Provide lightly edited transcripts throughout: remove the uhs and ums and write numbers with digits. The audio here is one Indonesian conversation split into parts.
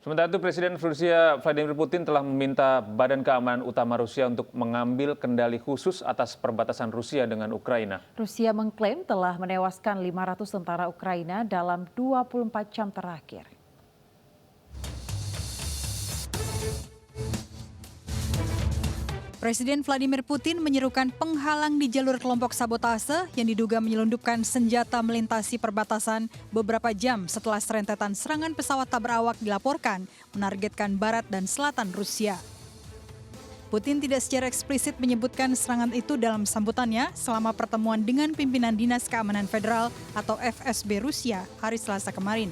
Sementara itu, Presiden Rusia Vladimir Putin telah meminta Badan Keamanan Utama Rusia untuk mengambil kendali khusus atas perbatasan Rusia dengan Ukraina. Rusia mengklaim telah menewaskan 500 tentara Ukraina dalam 24 jam terakhir. Presiden Vladimir Putin menyerukan penghalang di jalur kelompok sabotase yang diduga menyelundupkan senjata melintasi perbatasan beberapa jam setelah serentetan serangan pesawat tak berawak dilaporkan menargetkan barat dan selatan Rusia. Putin tidak secara eksplisit menyebutkan serangan itu dalam sambutannya selama pertemuan dengan pimpinan Dinas Keamanan Federal atau FSB Rusia hari Selasa kemarin.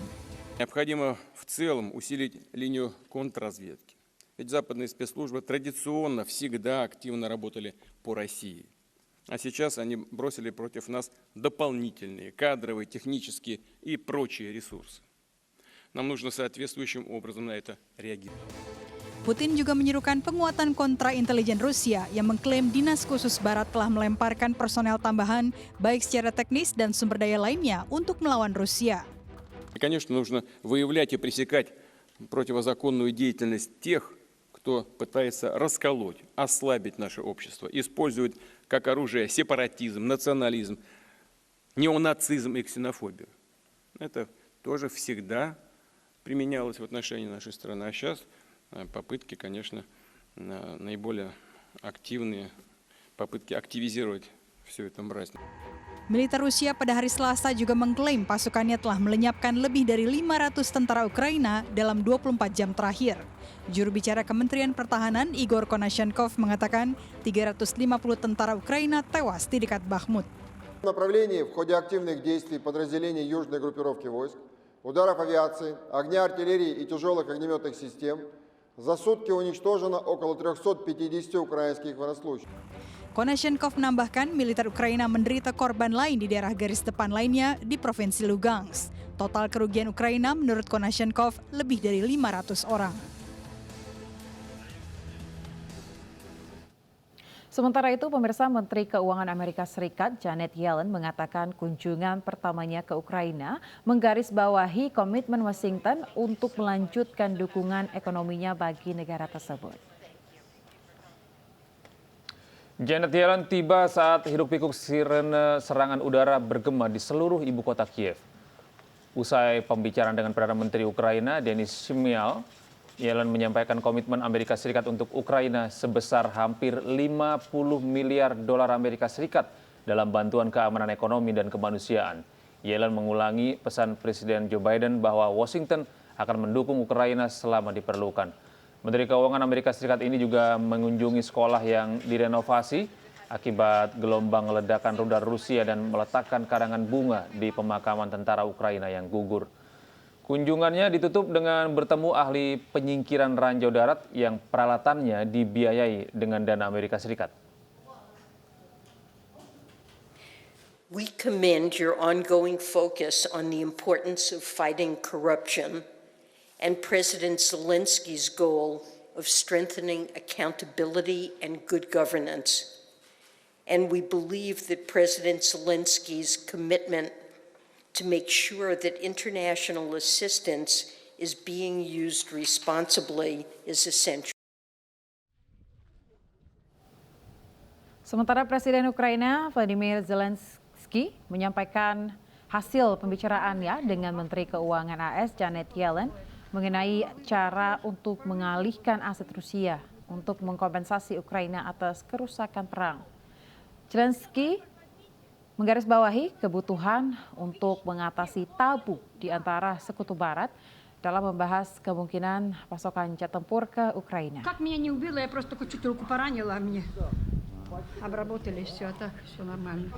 Необходимо в целом усилить линию контрразведки. Ведь западные спецслужбы традиционно всегда активно работали по России. А сейчас они бросили против нас дополнительные кадровые, технические и прочие ресурсы. Нам нужно соответствующим образом на это реагировать. Putin juga menyerukan penguatan kontra intelijen Rusia yang mengklaim Dinas Khusus Barat telah melemparkan personel tambahan baik secara teknis dan sumber daya lainnya untuk melawan Rusia. И, конечно, нужно выявлять и пресекать противозаконную деятельность тех, кто пытается расколоть, ослабить наше общество, использует как оружие сепаратизм, национализм, неонацизм и ксенофобию. Это тоже всегда применялось в отношении нашей страны. А сейчас попытки, конечно, наиболее активные, попытки активизировать всю эту мразь. Militer Rusia pada hari Selasa juga mengklaim pasukannya telah melenyapkan lebih dari 500 tentara Ukraina dalam 24 jam terakhir. Juru bicara Kementerian Pertahanan Igor Konashenkov mengatakan 350 tentara Ukraina tewas di dekat Bakhmut. В направлении в ходе активных действий подразделений южной группировки войск, ударов авиации, огня артиллерии и тяжелых огнеметных систем за сутки уничтожено около 350 украинских военнослужащих. Konashenkov menambahkan militer Ukraina menderita korban lain di daerah garis depan lainnya di Provinsi Lugansk. Total kerugian Ukraina menurut Konashenkov lebih dari 500 orang. Sementara itu, pemirsa, Menteri Keuangan Amerika Serikat Janet Yellen mengatakan kunjungan pertamanya ke Ukraina menggarisbawahi komitmen Washington untuk melanjutkan dukungan ekonominya bagi negara tersebut. Janet Yellen tiba saat hiruk-pikuk sirene serangan udara bergema di seluruh ibu kota Kiev. Usai pembicaraan dengan Perdana Menteri Ukraina Denis Shmyhal, Yellen menyampaikan komitmen Amerika Serikat untuk Ukraina sebesar hampir 50 miliar dolar Amerika Serikat dalam bantuan keamanan ekonomi dan kemanusiaan. Yellen mengulangi pesan Presiden Joe Biden bahwa Washington akan mendukung Ukraina selama diperlukan. Menteri Keuangan Amerika Serikat ini juga mengunjungi sekolah yang direnovasi akibat gelombang ledakan rudal Rusia dan meletakkan karangan bunga di pemakaman tentara Ukraina yang gugur. Kunjungannya ditutup dengan bertemu ahli penyingkiran ranjau darat yang peralatannya dibiayai dengan dana Amerika Serikat. We commend your ongoing focus on the importance of fighting corruption and President Zelensky's goal of strengthening accountability and good governance. And we believe that President Zelensky's commitment to make sure that international assistance is being used responsibly is essential. Sementara Presiden Ukraina Vladimir Zelensky menyampaikan hasil pembicaraannya dengan Menteri Keuangan AS Janet Yellen mengenai cara untuk mengalihkan aset Rusia untuk mengkompensasi Ukraina atas kerusakan perang. Zelensky menggarisbawahi kebutuhan untuk mengatasi tabu di antara sekutu Barat dalam membahas kemungkinan pasokan jet tempur ke Ukraina. Как меня не убило, я просто чуть руку поранила, мне обработали все, так все нормально.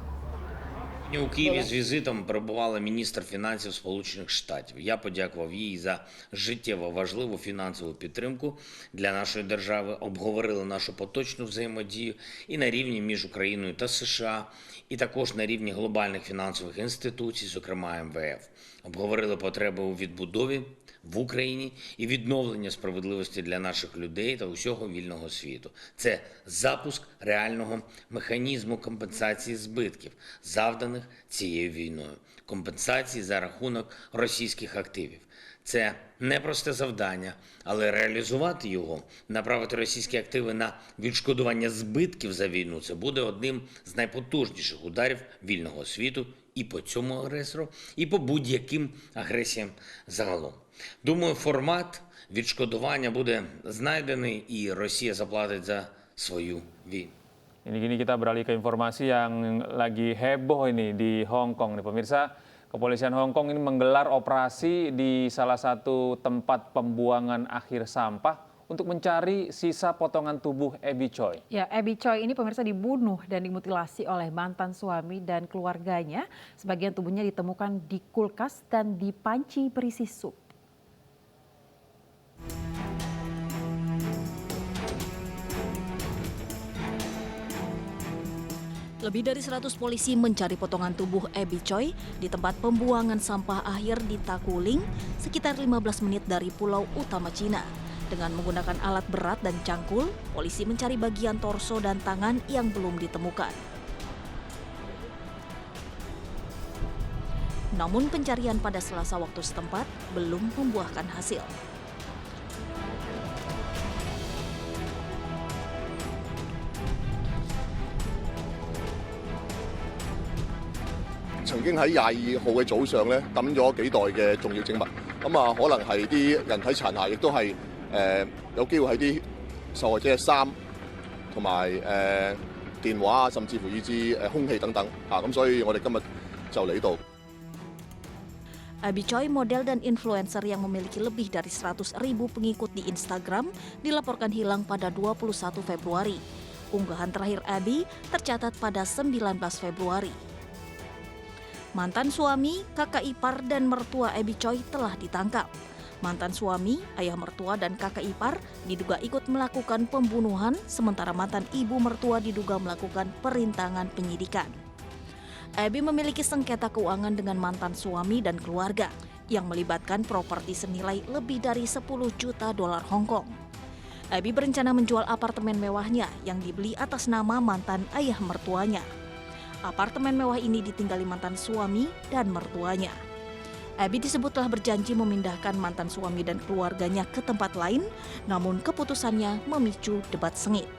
У Києві з візитом перебувала міністр фінансів Сполучених Штатів. Я подякував їй за життєво важливу фінансову підтримку для нашої держави, обговорили нашу поточну взаємодію і на рівні між Україною та США, і також на рівні глобальних фінансових інституцій, зокрема МВФ. Обговорили потреби у відбудові в Україні і відновлення справедливості для наших людей та усього вільного світу. Це запуск реального механізму компенсації збитків, завданих цією війною, компенсації за рахунок російських активів. Це непросте завдання, але реалізувати його, направити російські активи на відшкодування збитків за війну – це буде одним з найпотужніших ударів вільного світу і по цьому агресору, і по будь-яким агресіям загалом. Думаю, формат відшкодування буде знайдений і Росія заплатить за свою війну. Ini gini kita beralih ke informasi yang lagi heboh ini di Hong Kong nih pemirsa. Kepolisian Hong Kong ini menggelar operasi di salah satu tempat pembuangan akhir sampah untuk mencari sisa potongan tubuh Abby Choi. Ya, Abby Choi ini pemirsa dibunuh dan dimutilasi oleh mantan suami dan keluarganya. Sebagian tubuhnya ditemukan di kulkas dan di panci berisi sup. Lebih dari 100 polisi mencari potongan tubuh Abby Choi di tempat pembuangan sampah akhir di Takuling, sekitar 15 menit dari pulau utama Cina. Dengan menggunakan alat berat dan cangkul, polisi mencari bagian torso dan tangan yang belum ditemukan. Namun pencarian pada Selasa waktu setempat belum membuahkan hasil.曾經喺22號嘅早上咧抌咗幾袋嘅重要證物，可能係啲人體殘骸，亦都係有機會係啲受害者嘅衫同埋電話啊，甚至乎以至空氣等等咁所以我哋今日就嚟到。Abby Choi, model dan influencer yang memiliki lebih dari 100.000 pengikut di Instagram, dilaporkan hilang pada 21 Februari. Unggahan terakhir Abby tercatat pada 19 Februari. Mantan suami, kakak ipar, dan mertua Abby Choi telah ditangkap. Mantan suami, ayah mertua, dan kakak ipar diduga ikut melakukan pembunuhan, sementara mantan ibu mertua diduga melakukan perintangan penyidikan. Abby memiliki sengketa keuangan dengan mantan suami dan keluarga yang melibatkan properti senilai lebih dari 10 juta dolar Hong Kong. Abby berencana menjual apartemen mewahnya yang dibeli atas nama mantan ayah mertuanya. Apartemen mewah ini ditinggali mantan suami dan mertuanya. Abby disebut telah berjanji memindahkan mantan suami dan keluarganya ke tempat lain, namun keputusannya memicu debat sengit.